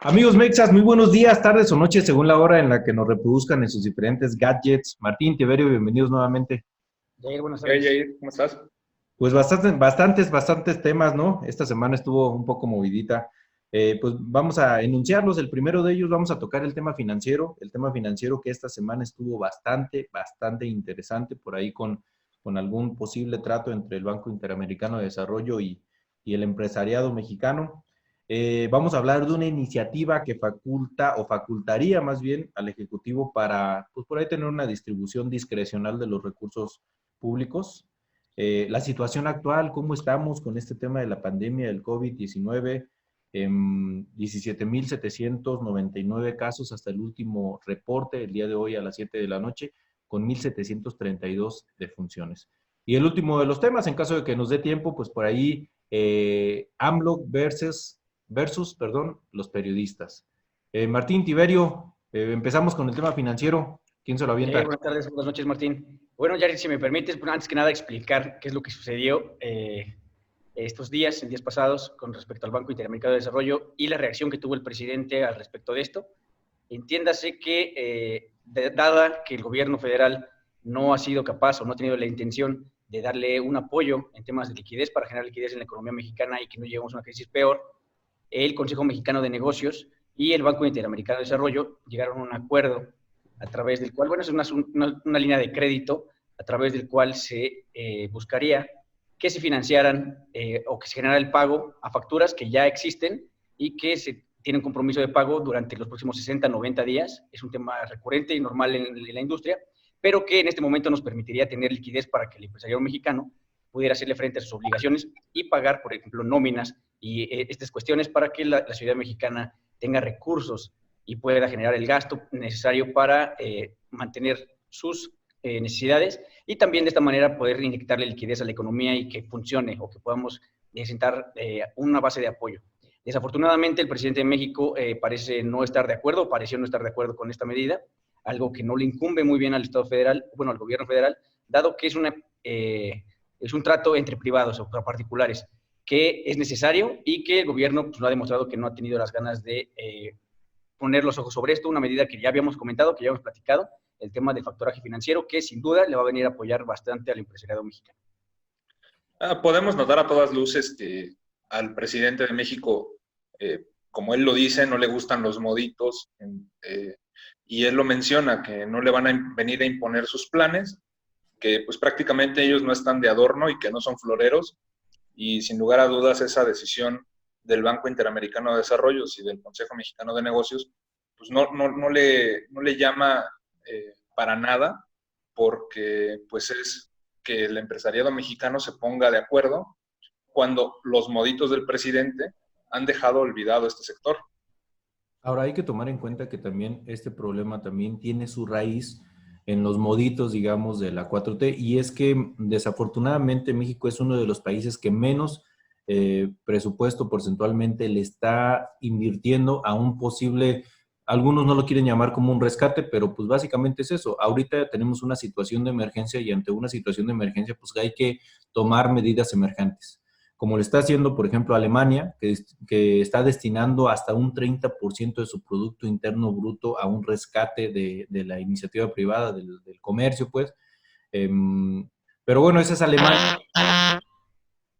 Amigos Mexas, muy buenos días, tardes o noches, según la hora en la que nos reproduzcan en sus diferentes gadgets. Martín, Tiberio, bienvenidos nuevamente. Jair, buenas Hey, tardes. Jair, ¿cómo estás? Pues bastantes temas, ¿no? Esta semana estuvo un poco movidita. Pues vamos a enunciarlos. El primero de ellos vamos a tocar el tema financiero que esta semana estuvo bastante interesante, por ahí con algún posible trato entre el Banco Interamericano de Desarrollo y el empresariado mexicano. Vamos a hablar de una iniciativa que faculta o facultaría más bien al Ejecutivo para, pues por ahí tener una distribución discrecional de los recursos públicos. La situación actual, cómo estamos con este tema de la pandemia del COVID-19, 17,799 casos hasta el último reporte, el día de hoy a las 7 de la noche, con 1,732 defunciones. Y el último de los temas, en caso de que nos dé tiempo, pues por ahí AMLO versus los periodistas. Martín, Tiberio, empezamos con el tema financiero. ¿Quién se lo avienta? Buenas tardes, buenas noches, Martín. Bueno, Jair, si me permites, antes que nada explicar qué es lo que sucedió estos días, en días pasados, con respecto al Banco Interamericano de Desarrollo y la reacción que tuvo el presidente al respecto de esto. Entiéndase que, dada que el gobierno federal no ha sido capaz o no ha tenido la intención de darle un apoyo en temas de liquidez para generar liquidez en la economía mexicana y que no lleguemos a una crisis peor, el Consejo Mexicano de Negocios y el Banco Interamericano de Desarrollo llegaron a un acuerdo a través del cual, bueno, es una línea de crédito a través del cual se buscaría que se financiaran o que se generara el pago a facturas que ya existen y que se tienen compromiso de pago durante los próximos 60, 90 días. Es un tema recurrente y normal en la industria, pero que en este momento nos permitiría tener liquidez para que el empresario mexicano pudiera hacerle frente a sus obligaciones y pagar, por ejemplo, nóminas y estas cuestiones para que la ciudad mexicana tenga recursos y pueda generar el gasto necesario para mantener sus necesidades y también de esta manera poder inyectarle liquidez a la economía y que funcione o que podamos sentar una base de apoyo. Desafortunadamente, el presidente de México pareció no estar de acuerdo con esta medida, algo que no le incumbe muy bien al Estado federal, bueno, al gobierno federal, dado que es un trato entre privados o particulares que es necesario y que el gobierno pues, no ha demostrado que no ha tenido las ganas de poner los ojos sobre esto, una medida que ya habíamos comentado, que ya hemos platicado, el tema del factoraje financiero, que sin duda le va a venir a apoyar bastante al empresariado mexicano. Podemos notar a todas luces que al presidente de México, como él lo dice, no le gustan los moditos, y él lo menciona, que no le van a venir a imponer sus planes, que pues prácticamente ellos no están de adorno y que no son floreros, y sin lugar a dudas esa decisión del Banco Interamericano de Desarrollo y del Consejo Mexicano de Negocios, pues no le llama para nada, porque pues es que el empresariado mexicano se ponga de acuerdo cuando los moditos del presidente han dejado olvidado este sector. Ahora hay que tomar en cuenta que también este problema también tiene su raíz en los moditos, digamos, de la 4T, y es que desafortunadamente México es uno de los países que menos presupuesto porcentualmente le está invirtiendo a un posible, algunos no lo quieren llamar como un rescate, pero pues básicamente es eso. Ahorita tenemos una situación de emergencia y ante una situación de emergencia pues hay que tomar medidas emergentes, como lo está haciendo, por ejemplo, Alemania, que está destinando hasta un 30% de su Producto Interno Bruto a un rescate de la iniciativa privada, del comercio, pues. Pero bueno, esa es Alemania.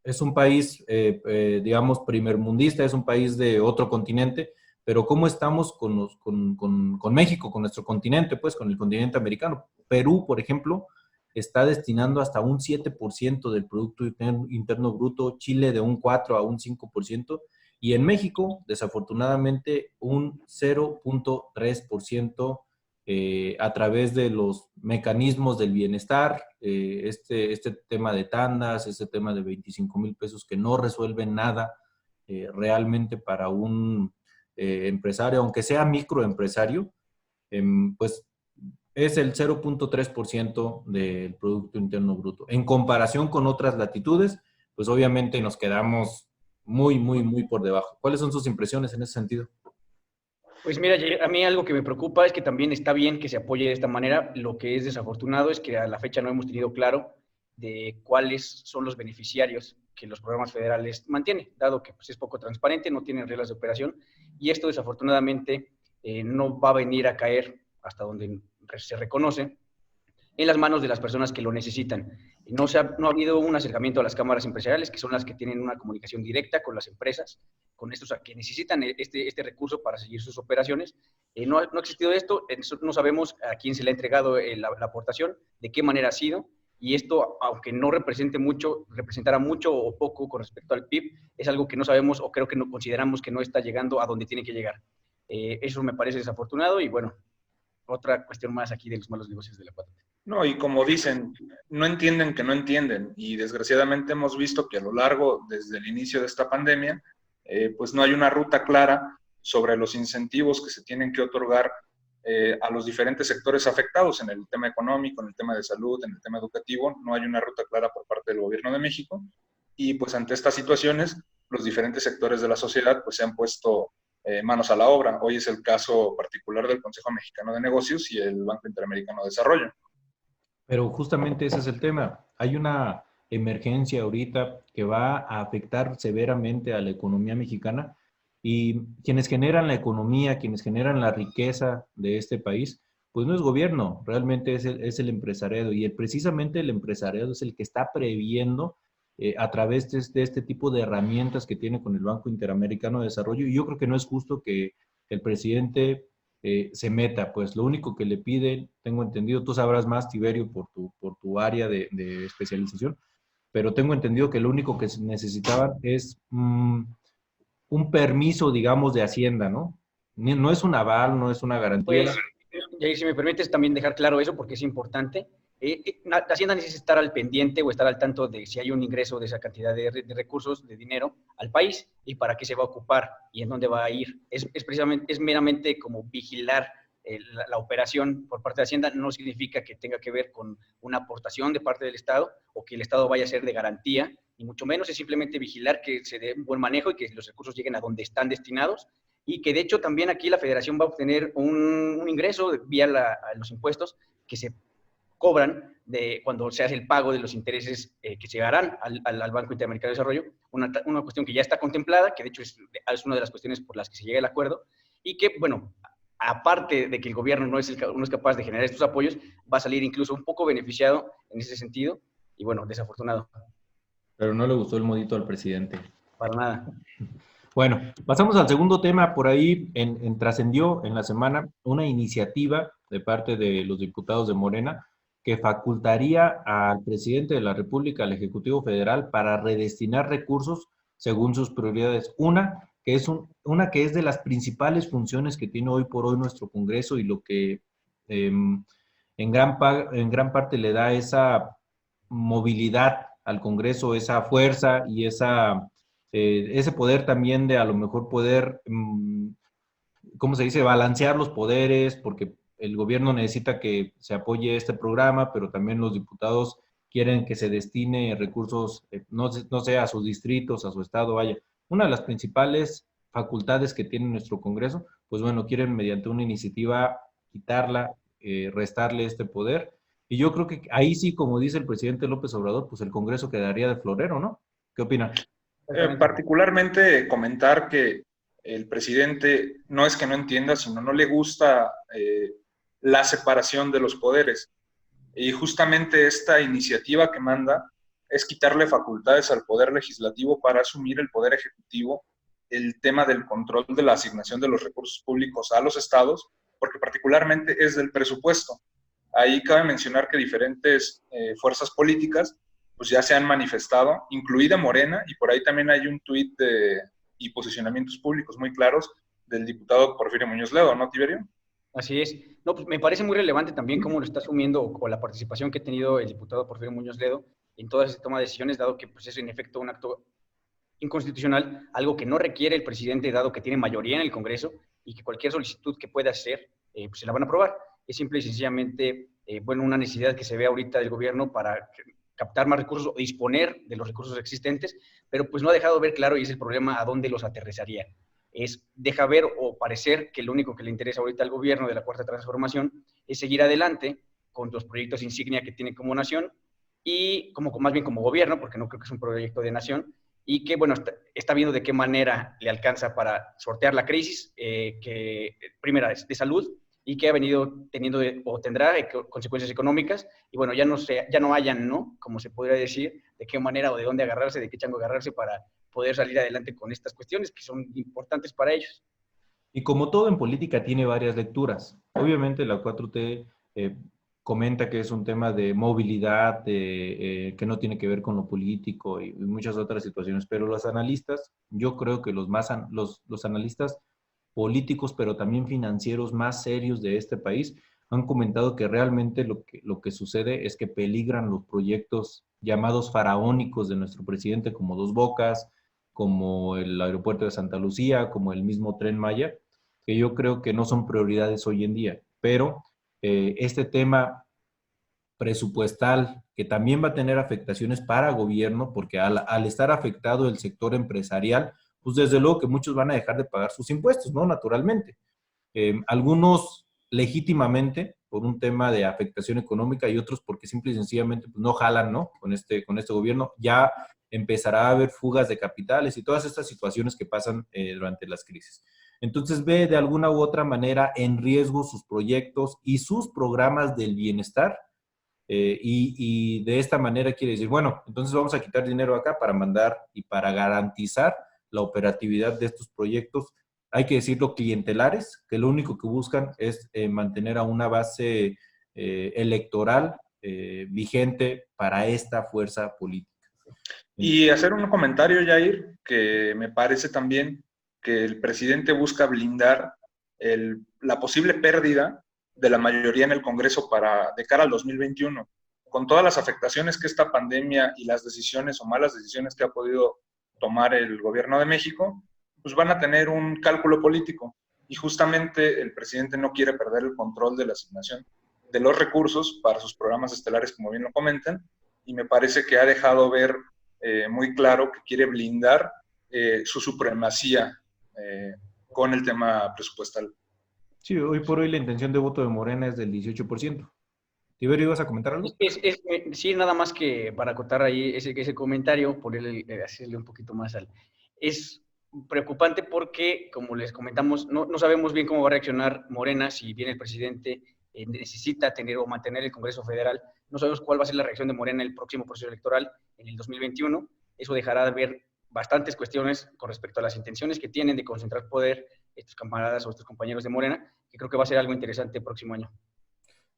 Es un país, digamos, primermundista, es un país de otro continente, pero ¿cómo estamos con México, con nuestro continente, pues, con el continente americano? Perú, por ejemplo, está destinando hasta un 7% del Producto Interno Bruto, Chile de un 4 a un 5%, y en México, desafortunadamente, un 0,3% a través de los mecanismos del bienestar, este tema de tandas, este tema de 25,000 pesos que no resuelven nada realmente para un empresario, aunque sea microempresario, pues es el 0,3% del Producto Interno Bruto. En comparación con otras latitudes, pues obviamente nos quedamos muy por debajo. ¿Cuáles son sus impresiones en ese sentido? Pues mira, a mí algo que me preocupa es que también está bien que se apoye de esta manera. Lo que es desafortunado es que a la fecha no hemos tenido claro de cuáles son los beneficiarios que los programas federales mantienen, dado que pues, es poco transparente, no tienen reglas de operación, y esto desafortunadamente no va a venir a caer, hasta donde se reconoce, en las manos de las personas que lo necesitan. No ha habido un acercamiento a las cámaras empresariales, que son las que tienen una comunicación directa con las empresas, con estos que necesitan este recurso para seguir sus operaciones. No ha existido esto, no sabemos a quién se le ha entregado la aportación, de qué manera ha sido, y esto, aunque no representará mucho o poco con respecto al PIB, es algo que no sabemos o creo que no consideramos que no está llegando a donde tiene que llegar. Eso me parece desafortunado y bueno, otra cuestión más aquí de los malos negocios de la 4T. No, y como dicen, no entienden que no entienden. Y desgraciadamente hemos visto que a lo largo, desde el inicio de esta pandemia, pues no hay una ruta clara sobre los incentivos que se tienen que otorgar a los diferentes sectores afectados en el tema económico, en el tema de salud, en el tema educativo. No hay una ruta clara por parte del gobierno de México. Y pues ante estas situaciones, los diferentes sectores de la sociedad pues se han puesto manos a la obra. Hoy es el caso particular del Consejo Mexicano de Negocios y el Banco Interamericano de Desarrollo. Pero justamente ese es el tema. Hay una emergencia ahorita que va a afectar severamente a la economía mexicana y quienes generan la economía, quienes generan la riqueza de este país, pues no es gobierno, realmente es el empresariado y precisamente el empresariado es el que está previendo a través de este tipo de herramientas que tiene con el Banco Interamericano de Desarrollo y yo creo que no es justo que el presidente se meta, pues lo único que le piden, tengo entendido, tú sabrás más, Tiberio, por tu área de especialización, pero tengo entendido que lo único que necesitaban es un permiso, digamos, de Hacienda, ¿no? No es un aval, no es una garantía. Pues, Jair, si me permites también dejar claro eso, porque es importante. La Hacienda necesita estar al pendiente o estar al tanto de si hay un ingreso de esa cantidad de recursos, de dinero, al país y para qué se va a ocupar y en dónde va a ir. Es meramente como vigilar la operación por parte de Hacienda, no significa que tenga que ver con una aportación de parte del Estado o que el Estado vaya a ser de garantía, ni mucho menos, es simplemente vigilar que se dé un buen manejo y que los recursos lleguen a donde están destinados y que de hecho también aquí la Federación va a obtener un ingreso vía los impuestos que se cobran cuando se hace el pago de los intereses que llegarán al Banco Interamericano de Desarrollo, una cuestión que ya está contemplada, que de hecho es una de las cuestiones por las que se llega al acuerdo, y que, bueno, aparte de que el gobierno no es capaz de generar estos apoyos, va a salir incluso un poco beneficiado en ese sentido, y bueno, desafortunado. Pero no le gustó el modito al presidente. Para nada. Bueno, pasamos al segundo tema. Por ahí trascendió en la semana una iniciativa de parte de los diputados de Morena que facultaría al presidente de la República, al Ejecutivo Federal, para redestinar recursos según sus prioridades. Una que es de las principales funciones que tiene hoy por hoy nuestro Congreso y lo que en gran parte le da esa movilidad al Congreso, esa fuerza y ese poder también de a lo mejor poder, ¿cómo se dice?, balancear los poderes, porque el gobierno necesita que se apoye este programa, pero también los diputados quieren que se destine recursos, no sé, a sus distritos, a su estado, vaya. Una de las principales facultades que tiene nuestro Congreso, pues bueno, quieren mediante una iniciativa quitarla, restarle este poder. Y yo creo que ahí sí, como dice el presidente López Obrador, pues el Congreso quedaría de florero, ¿no? ¿Qué opinan? Particularmente comentar que el presidente no es que no entienda, sino no le gusta la separación de los poderes. Y justamente esta iniciativa que manda es quitarle facultades al Poder Legislativo para asumir el Poder Ejecutivo el tema del control de la asignación de los recursos públicos a los estados, porque particularmente es del presupuesto. Ahí cabe mencionar que diferentes fuerzas políticas pues ya se han manifestado, incluida Morena, y por ahí también hay un tuit y posicionamientos públicos muy claros del diputado Porfirio Muñoz Ledo, ¿no, Tiberio? Así es. No, pues me parece muy relevante también cómo lo está asumiendo o la participación que ha tenido el diputado Porfirio Muñoz Ledo en toda esa toma de decisiones, dado que pues, es en efecto un acto inconstitucional, algo que no requiere el presidente, dado que tiene mayoría en el Congreso y que cualquier solicitud que pueda hacer, pues se la van a aprobar. Es simple y sencillamente, bueno, una necesidad que se ve ahorita del gobierno para captar más recursos o disponer de los recursos existentes, pero pues no ha dejado ver claro, y es el problema, a dónde los aterrizaría. Deja ver o parecer que lo único que le interesa ahorita al gobierno de la Cuarta Transformación es seguir adelante con los proyectos insignia que tiene como nación, y más bien como gobierno, porque no creo que es un proyecto de nación, y que, bueno, está viendo de qué manera le alcanza para sortear la crisis, primera es de salud, y que ha venido teniendo o tendrá consecuencias económicas, y bueno, ya no hayan, ¿no? Como se podría decir, de qué manera o de dónde agarrarse, de qué chango agarrarse para poder salir adelante con estas cuestiones que son importantes para ellos. Y como todo en política tiene varias lecturas. Obviamente la 4T comenta que es un tema de movilidad, que no tiene que ver con lo político y muchas otras situaciones, pero los analistas, yo creo que los analistas políticos, pero también financieros más serios de este país, han comentado que realmente lo que sucede es que peligran los proyectos llamados faraónicos de nuestro presidente, como Dos Bocas, como el aeropuerto de Santa Lucía, como el mismo Tren Maya, que yo creo que no son prioridades hoy en día. Pero este tema presupuestal, que también va a tener afectaciones para gobierno, porque al estar afectado el sector empresarial, pues desde luego que muchos van a dejar de pagar sus impuestos, ¿no? Naturalmente. Algunos legítimamente por un tema de afectación económica y otros porque simple y sencillamente pues, no jalan, ¿no? Con este gobierno. Ya empezará a haber fugas de capitales y todas estas situaciones que pasan durante las crisis. Entonces ve de alguna u otra manera en riesgo sus proyectos y sus programas del bienestar y de esta manera quiere decir, bueno, entonces vamos a quitar dinero acá para mandar y para garantizar la operatividad de estos proyectos, hay que decirlo, clientelares, que lo único que buscan es mantener a una base electoral vigente para esta fuerza política. Y hacer un comentario, Jair, que me parece también que el presidente busca blindar la posible pérdida de la mayoría en el Congreso de cara al 2021. Con todas las afectaciones que esta pandemia y las decisiones o malas decisiones que ha podido tomar el gobierno de México, pues van a tener un cálculo político. Y justamente el presidente no quiere perder el control de la asignación de los recursos para sus programas estelares, como bien lo comentan, y me parece que ha dejado ver muy claro que quiere blindar su supremacía con el tema presupuestal. Sí, hoy por hoy la intención de voto de Morena es del 18%. Tiberio, ¿ibas a comentar algo? Sí, nada más que para acotar ahí ese comentario, hacerle un poquito más es preocupante porque, como les comentamos, no sabemos bien cómo va a reaccionar Morena si bien el presidente necesita tener o mantener el Congreso Federal. No sabemos cuál va a ser la reacción de Morena en el próximo proceso electoral en el 2021. Eso dejará de ver bastantes cuestiones con respecto a las intenciones que tienen de concentrar poder estos camaradas o estos compañeros de Morena, que creo que va a ser algo interesante el próximo año.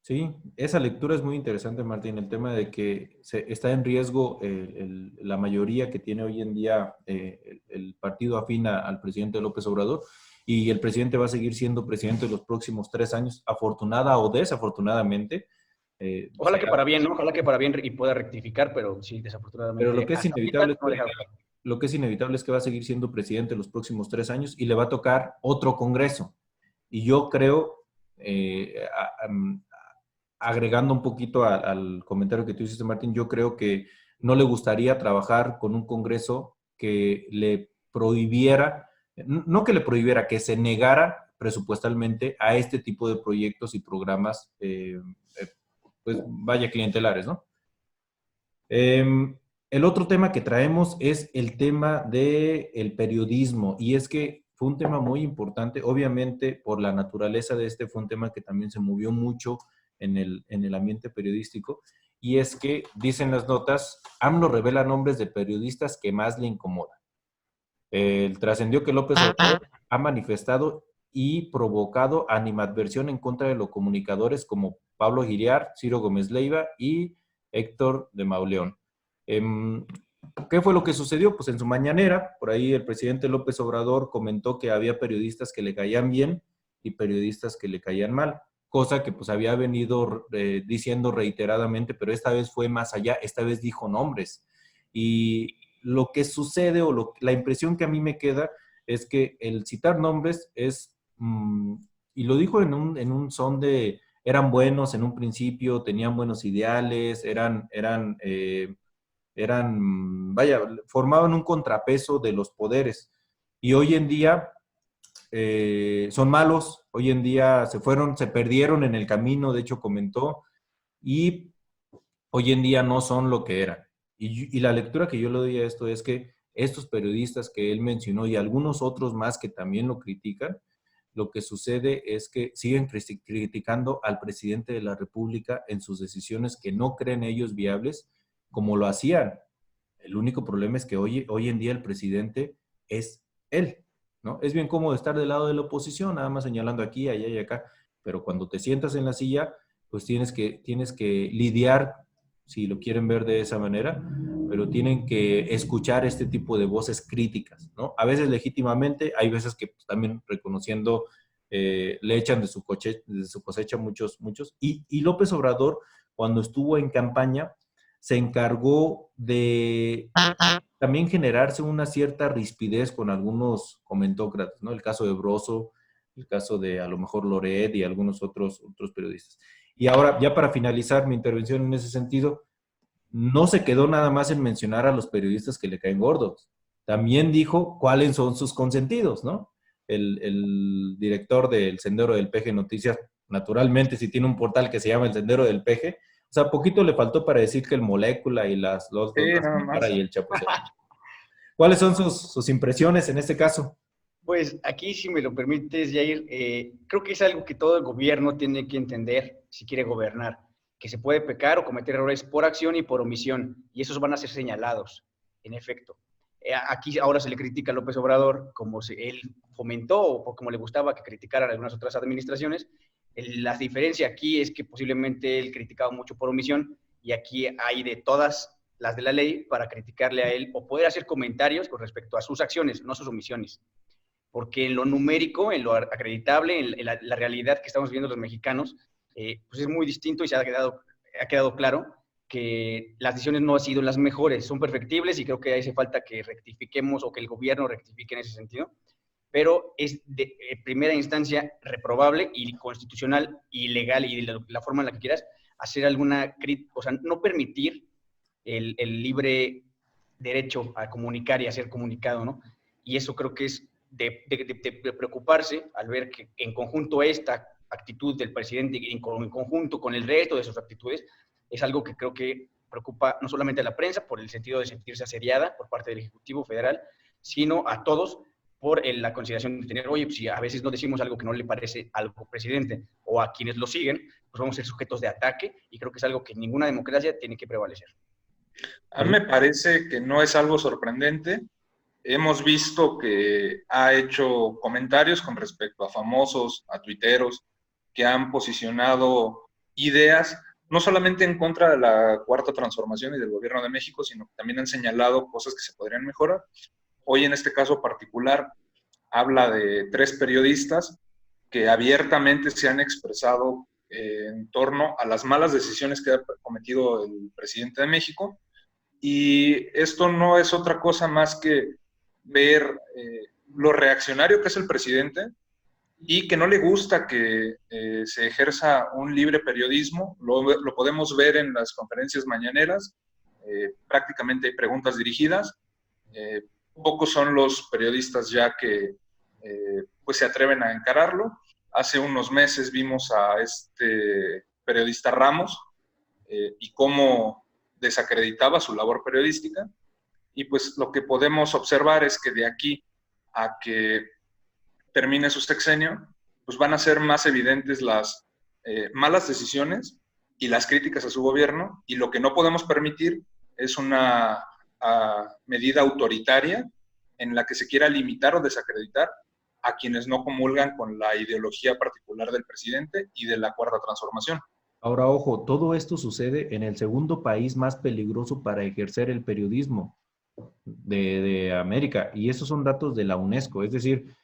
Sí, esa lectura es muy interesante, Martín, el tema de que está en riesgo la mayoría que tiene hoy en día el partido afín al presidente López Obrador y el presidente va a seguir siendo presidente los próximos 3 años, afortunada o desafortunadamente. Ojalá que para bien, ¿no? Ojalá que para bien y pueda rectificar, pero sí, desafortunadamente. Pero lo que es inevitable lo que es inevitable es que va a seguir siendo presidente los próximos 3 años y le va a tocar otro Congreso. Y yo creo, agregando un poquito al comentario que tú hiciste, Martín, yo creo que no le gustaría trabajar con un Congreso que le prohibiera, no que le prohibiera, que se negara presupuestalmente a este tipo de proyectos y programas, pues vaya, clientelares, ¿no? El otro tema que traemos es el tema del periodismo, y es que fue un tema muy importante, obviamente por la naturaleza de este fue un tema que también se movió mucho en el ambiente periodístico, y es que, dicen las notas, AMLO revela nombres de periodistas que más le incomodan. Trascendió que López Obrador ha manifestado y provocado animadversión en contra de los comunicadores como Pablo Giriart, Ciro Gómez Leiva y Héctor de Mauleón. ¿Qué fue lo que sucedió? Pues en su mañanera, por ahí el presidente López Obrador comentó que había periodistas que le caían bien y periodistas que le caían mal, cosa que pues había venido diciendo reiteradamente, pero esta vez fue más allá, esta vez dijo nombres. Y lo que sucede o la impresión que a mí me queda es que el citar nombres es, y lo dijo en un son de, eran buenos en un principio, tenían buenos ideales, vaya, formaban un contrapeso de los poderes. Y hoy en día son malos, hoy en día se perdieron en el camino, de hecho comentó, y hoy en día no son lo que eran. Y la lectura que yo le doy a esto es que estos periodistas que él mencionó y algunos otros más que también lo critican, lo que sucede es que siguen criticando al presidente de la República en sus decisiones que no creen ellos viables, como lo hacían. El único problema es que hoy en día el presidente es él, ¿no? Es bien cómodo estar del lado de la oposición, nada más señalando aquí, allá y acá, pero cuando te sientas en la silla, pues tienes que lidiar, si lo quieren ver de esa manera, pero tienen que escuchar este tipo de voces críticas, ¿no? A veces legítimamente, hay veces que pues, también reconociendo, le echan de su cosecha muchos. Y López Obrador, cuando estuvo en campaña, se encargó de también generarse una cierta rispidez con algunos comentócratas, ¿no? El caso de Broso, el caso de a lo mejor Loret y algunos otros periodistas. Y ahora, ya para finalizar mi intervención en ese sentido, no se quedó nada más en mencionar a los periodistas que le caen gordos. También dijo cuáles son sus consentidos, ¿no? El director del Sendero del Peje Noticias, naturalmente, si tiene un portal que se llama El Sendero del Peje, o sea, poquito le faltó para decir que el Molécula y las Sí, nada Mara más. y el Chapo. ¿Cuáles son sus impresiones en este caso? Pues aquí, si me lo permites, Jair, creo que es algo que todo el gobierno tiene que entender si quiere gobernar, que se puede pecar o cometer errores por acción y por omisión, y esos van a ser señalados, en efecto. Aquí ahora se le critica a López Obrador como si él fomentó o como le gustaba que criticaran algunas otras administraciones. La diferencia aquí es que posiblemente él criticaba mucho por omisión y aquí hay de todas las de la ley para criticarle a él o poder hacer comentarios con respecto a sus acciones, no sus omisiones. Porque en lo numérico, en lo acreditable, en la realidad que estamos viendo los mexicanos, pues es muy distinto y ha quedado claro que las decisiones no han sido las mejores, son perfectibles y creo que hace falta que rectifiquemos o que el gobierno rectifique en ese sentido, pero es de primera instancia reprobable y constitucional, ilegal y de la forma en la que quieras hacer alguna crítica, o sea, no permitir el libre derecho a comunicar y a ser comunicado, ¿no? Y eso creo que es de preocuparse al ver que en conjunto esta actitud del presidente en conjunto con el resto de sus actitudes es algo que creo que preocupa no solamente a la prensa por el sentido de sentirse asediada por parte del Ejecutivo Federal, sino a todos por la consideración de tener, oye, pues si a veces no decimos algo que no le parece al presidente o a quienes lo siguen, pues vamos a ser sujetos de ataque y creo que es algo que ninguna democracia tiene que prevalecer. A mí me parece que no es algo sorprendente. Hemos visto que ha hecho comentarios con respecto a famosos, a tuiteros, que han posicionado ideas, no solamente en contra de la Cuarta Transformación y del Gobierno de México, sino que también han señalado cosas que se podrían mejorar. Hoy, en este caso particular, habla de 3 periodistas que abiertamente se han expresado en torno a las malas decisiones que ha cometido el presidente de México. Y esto no es otra cosa más que ver lo reaccionario que es el presidente y que no le gusta que se ejerza un libre periodismo. Lo podemos ver en las conferencias mañaneras. Prácticamente hay preguntas dirigidas. Pocos son los periodistas ya que pues se atreven a encararlo. Hace unos meses vimos a este periodista Ramos y cómo desacreditaba su labor periodística. Y pues lo que podemos observar es que de aquí a que termine su sexenio, pues van a ser más evidentes las malas decisiones y las críticas a su gobierno, y lo que no podemos permitir es una medida autoritaria en la que se quiera limitar o desacreditar a quienes no comulgan con la ideología particular del presidente y de la Cuarta Transformación. Ahora, ojo, todo esto sucede en el segundo país más peligroso para ejercer el periodismo de América, y esos son datos de la UNESCO. Es decir,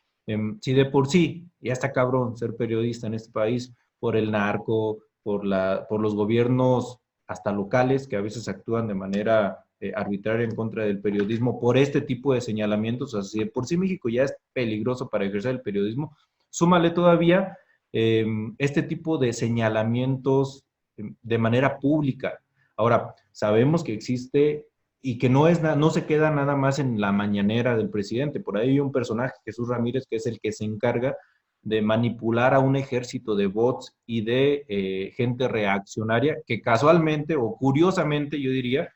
si de por sí ya está cabrón ser periodista en este país por el narco, por los gobiernos hasta locales que a veces actúan de manera arbitraria en contra del periodismo por este tipo de señalamientos, así de por sí México ya es peligroso para ejercer el periodismo, súmale todavía este tipo de señalamientos de manera pública. Ahora, sabemos que existe y que no se queda nada más en la mañanera del presidente. Por ahí hay un personaje, Jesús Ramírez, que es el que se encarga de manipular a un ejército de bots y de gente reaccionaria que casualmente o curiosamente, yo diría,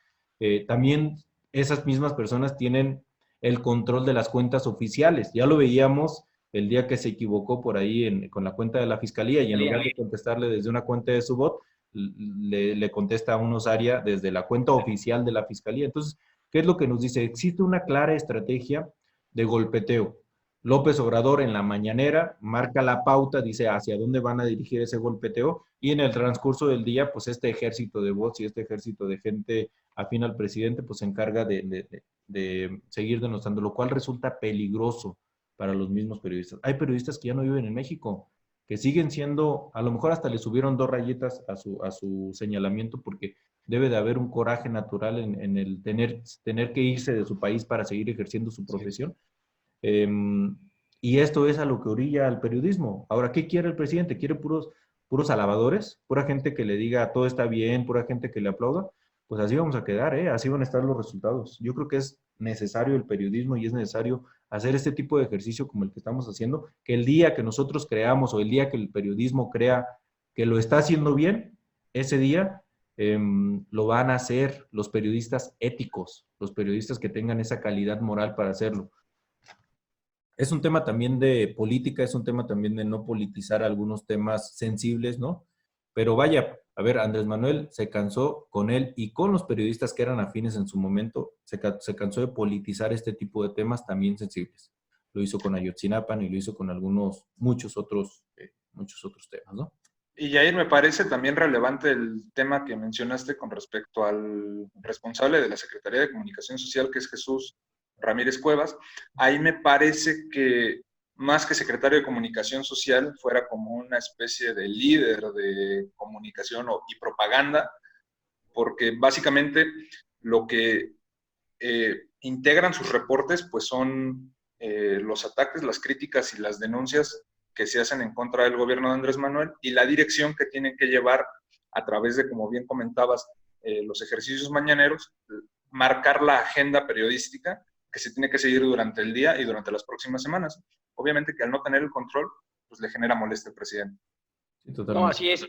también esas mismas personas tienen el control de las cuentas oficiales. Ya lo veíamos el día que se equivocó por ahí con la cuenta de la fiscalía y en lugar de contestarle desde una cuenta de su bot, le contesta a un Osaria desde la cuenta oficial de la fiscalía. Entonces, ¿qué es lo que nos dice? Existe una clara estrategia de golpeteo. López Obrador en la mañanera marca la pauta, dice hacia dónde van a dirigir ese golpeteo y en el transcurso del día, pues este ejército de bots y este ejército de gente afín al presidente, pues se encarga de seguir denostando, lo cual resulta peligroso para los mismos periodistas. Hay periodistas que ya no viven en México, que siguen siendo, a lo mejor hasta le subieron 2 rayitas a su señalamiento porque debe de haber un coraje natural en el tener que irse de su país para seguir ejerciendo su profesión. Y esto es a lo que orilla al periodismo. Ahora, ¿qué quiere el presidente? ¿Quiere puros alabadores? ¿Pura gente que le diga todo está bien? ¿Pura gente que le aplauda? Pues así vamos a quedar, ¿eh? Así van a estar los resultados. Yo creo que es necesario el periodismo y es necesario hacer este tipo de ejercicio como el que estamos haciendo, que el día que nosotros creamos o el día que el periodismo crea que lo está haciendo bien, ese día lo van a hacer los periodistas éticos, los periodistas que tengan esa calidad moral para hacerlo. Es un tema también de política, es un tema también de no politizar algunos temas sensibles, ¿no? Pero vaya, a ver, Andrés Manuel se cansó con él y con los periodistas que eran afines en su momento, se cansó de politizar este tipo de temas también sensibles. Lo hizo con Ayotzinapa y lo hizo con muchos otros temas, ¿no? Y Jair, me parece también relevante el tema que mencionaste con respecto al responsable de la Secretaría de Comunicación Social, que es Jesús Ramírez Cuevas. Ahí me parece que más que secretario de Comunicación Social, fuera como una especie de líder de comunicación y propaganda, porque básicamente lo que integran sus reportes pues son los ataques, las críticas y las denuncias que se hacen en contra del gobierno de Andrés Manuel y la dirección que tienen que llevar a través de, como bien comentabas, los ejercicios mañaneros, marcar la agenda periodística que se tiene que seguir durante el día y durante las próximas semanas. Obviamente que al no tener el control, pues le genera molestia al presidente. Sí, no, así es,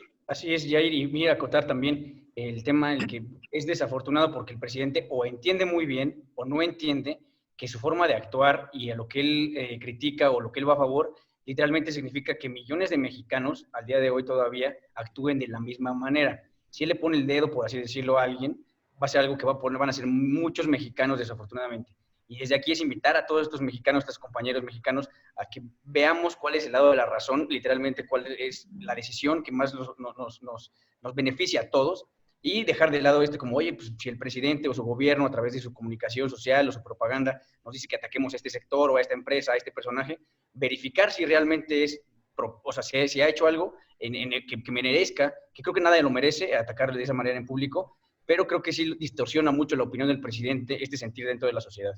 Jair, y mira, acotar también el tema en el que es desafortunado porque el presidente o entiende muy bien o no entiende que su forma de actuar y a lo que él critica o lo que él va a favor literalmente significa que millones de mexicanos al día de hoy todavía actúen de la misma manera. Si él le pone el dedo, por así decirlo, a alguien, va a ser algo que van a ser muchos mexicanos desafortunadamente. Y desde aquí es invitar a todos estos mexicanos, a estos compañeros mexicanos, a que veamos cuál es el lado de la razón, literalmente cuál es la decisión que más nos beneficia a todos, y dejar de lado como, oye, pues si el presidente o su gobierno a través de su comunicación social o su propaganda nos dice que ataquemos a este sector o a esta empresa, a este personaje, verificar si realmente o sea, si ha hecho algo que merezca, que creo que nadie lo merece, atacarle de esa manera en público, pero creo que sí distorsiona mucho la opinión del presidente este sentir dentro de la sociedad.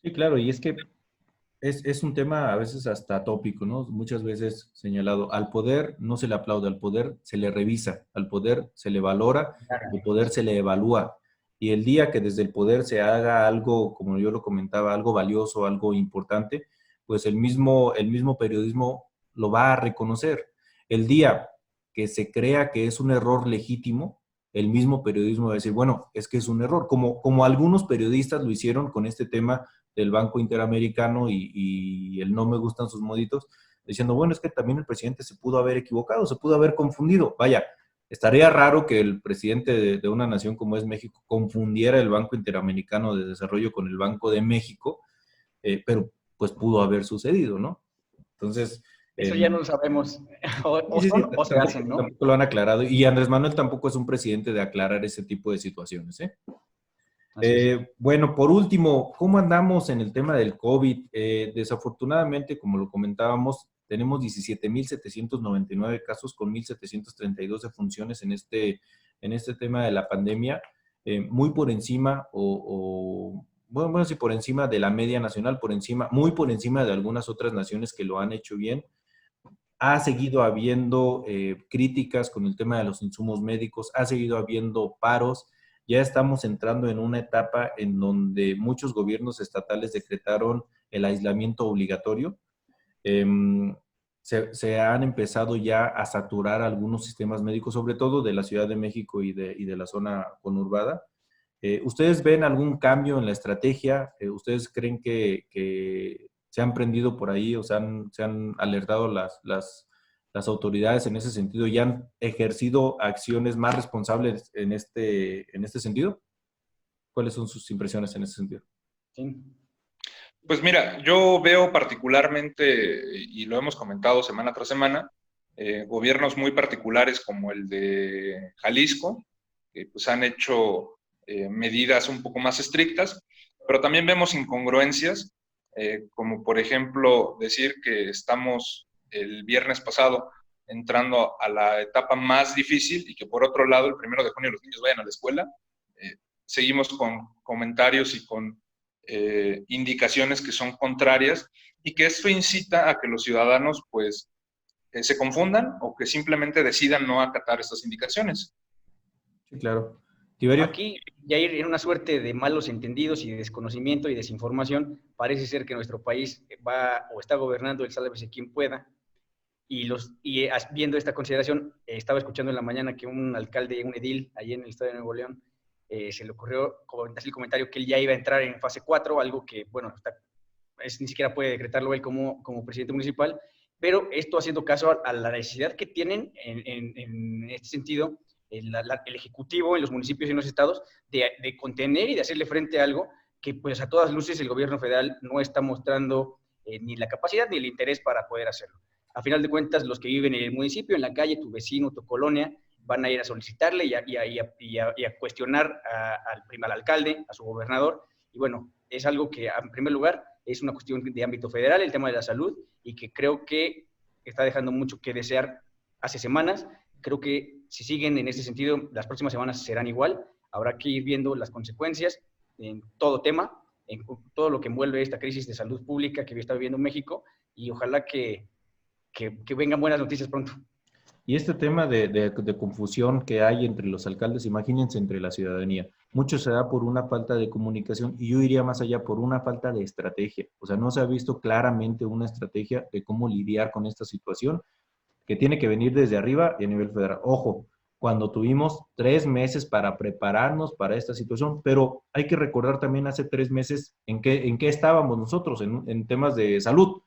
Sí, claro, y es que es un tema a veces hasta tópico, ¿no? Muchas veces señalado, al poder no se le aplaude, al poder se le revisa, al poder se le valora, al poder se le evalúa. Y el día que desde el poder se haga algo, como yo lo comentaba, algo valioso, algo importante, pues el mismo periodismo lo va a reconocer. El día que se crea que es un error legítimo, el mismo periodismo va a decir, bueno, es que es un error, como algunos periodistas lo hicieron con este tema del Banco Interamericano y el no me gustan sus moditos, diciendo, bueno, es que también el presidente se pudo haber equivocado, se pudo haber confundido. Vaya, estaría raro que el presidente de una nación como es México confundiera el Banco Interamericano de Desarrollo con el Banco de México, pero pues pudo haber sucedido, ¿no? Entonces... Eso ya no lo sabemos, o sí, son o se hacen, ¿no? Tampoco lo han aclarado, y Andrés Manuel tampoco es un presidente de aclarar ese tipo de situaciones, ¿eh? Bueno, por último, ¿cómo andamos en el tema del COVID? Desafortunadamente, como lo comentábamos, tenemos 17,799 casos con 1,732 defunciones en este tema de la pandemia, muy por encima bueno, sí, por encima de la media nacional, muy por encima de algunas otras naciones que lo han hecho bien. Ha seguido habiendo críticas con el tema de los insumos médicos, ha seguido habiendo paros. Ya estamos entrando en una etapa en donde muchos gobiernos estatales decretaron el aislamiento obligatorio. se han empezado ya a saturar algunos sistemas médicos, sobre todo de la Ciudad de México y de la zona conurbada. ¿Ustedes ven algún cambio en la estrategia? ¿Ustedes creen que se han prendido por ahí o se han alertado las autoridades en ese sentido y han ejercido acciones más responsables en este sentido? ¿Cuáles son sus impresiones en ese sentido? Sí. Pues mira, yo veo particularmente, y lo hemos comentado semana tras semana, gobiernos muy particulares como el de Jalisco, que pues han hecho medidas un poco más estrictas, pero también vemos incongruencias, como por ejemplo decir que estamos el viernes pasado entrando a la etapa más difícil y que por otro lado el 1 de junio los niños vayan a la escuela. Seguimos con comentarios y con indicaciones que son contrarias y que esto incita a que los ciudadanos pues se confundan o que simplemente decidan no acatar estas indicaciones. Sí, claro. Tiberio. Aquí, Jair, en una suerte de malos entendidos y de desconocimiento y desinformación, parece ser que nuestro país va o está gobernando el sálvese quien pueda. Y viendo esta consideración, estaba escuchando en la mañana que un alcalde, un edil, allí en el estado de Nuevo León, se le ocurrió hacer el comentario que él ya iba a entrar en fase 4, algo que, bueno, ni siquiera puede decretarlo él como presidente municipal, pero esto haciendo caso a la necesidad que tienen en este sentido el Ejecutivo en los municipios y en los estados de contener y de hacerle frente a algo que pues a todas luces el gobierno federal no está mostrando ni la capacidad ni el interés para poder hacerlo. A final de cuentas, los que viven en el municipio, en la calle, tu vecino, tu colonia, van a ir a solicitarle y a cuestionar al alcalde, a su gobernador. Y bueno, es algo que en primer lugar es una cuestión de ámbito federal, el tema de la salud, y que creo que está dejando mucho que desear hace semanas. Creo que si siguen en ese sentido, las próximas semanas serán igual. Habrá que ir viendo las consecuencias en todo tema, en todo lo que envuelve esta crisis de salud pública que está viviendo México, y ojalá que vengan buenas noticias pronto. Y este tema de confusión que hay entre los alcaldes, imagínense entre la ciudadanía, mucho se da por una falta de comunicación y yo iría más allá por una falta de estrategia. O sea, no se ha visto claramente una estrategia de cómo lidiar con esta situación que tiene que venir desde arriba y a nivel federal. Ojo, cuando tuvimos 3 meses para prepararnos para esta situación, pero hay que recordar también hace 3 meses en qué estábamos nosotros en temas de salud.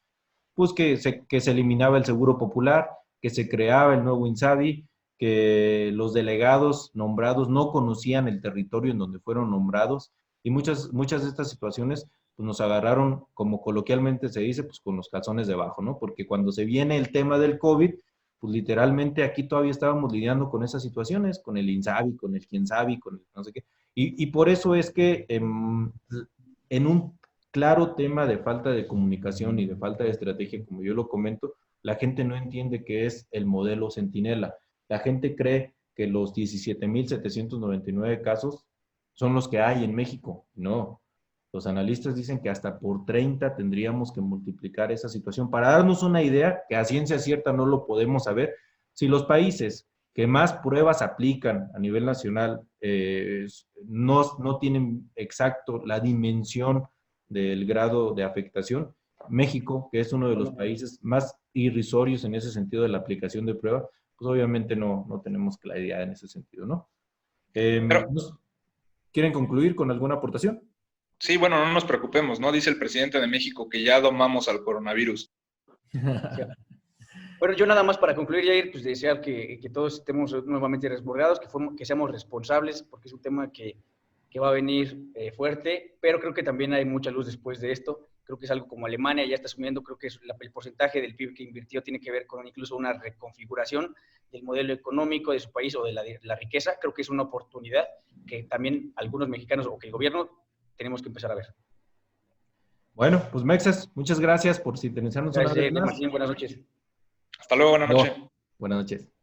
Pues que se eliminaba el seguro popular, que se creaba el nuevo INSABI, que los delegados nombrados no conocían el territorio en donde fueron nombrados y muchas de estas situaciones pues, nos agarraron, como coloquialmente se dice, pues con los calzones debajo, ¿no? Porque cuando se viene el tema del COVID, pues literalmente aquí todavía estábamos lidiando con esas situaciones, con el INSABI, con el quiensabi, con el no sé qué. Y por eso es que en un claro tema de falta de comunicación y de falta de estrategia, como yo lo comento, la gente no entiende qué es el modelo Centinela. La gente cree que los 17,799 casos son los que hay en México. No. Los analistas dicen que hasta por 30 tendríamos que multiplicar esa situación. Para darnos una idea, que a ciencia cierta no lo podemos saber, si los países que más pruebas aplican a nivel nacional no tienen exacto la dimensión del grado de afectación, México, que es uno de los países más irrisorios en ese sentido de la aplicación de prueba, pues obviamente no tenemos claridad en ese sentido, ¿no? ¿Quieren concluir con alguna aportación? Sí, bueno, no nos preocupemos, ¿no? Dice el presidente de México que ya domamos al coronavirus. Bueno, yo nada más para concluir, Jair, pues desear que todos estemos nuevamente resguardados, que seamos responsables, porque es un tema que va a venir fuerte, pero creo que también hay mucha luz después de esto. Creo que es algo como Alemania ya está asumiendo, creo que el porcentaje del PIB que invirtió tiene que ver con incluso una reconfiguración del modelo económico de su país o de la riqueza. Creo que es una oportunidad que también algunos mexicanos o que el gobierno tenemos que empezar a ver. Bueno, pues Mexas, muchas gracias por sintonizarnos. Gracias, Martín, buenas noches. Hasta luego, buenas noches. Buenas noches.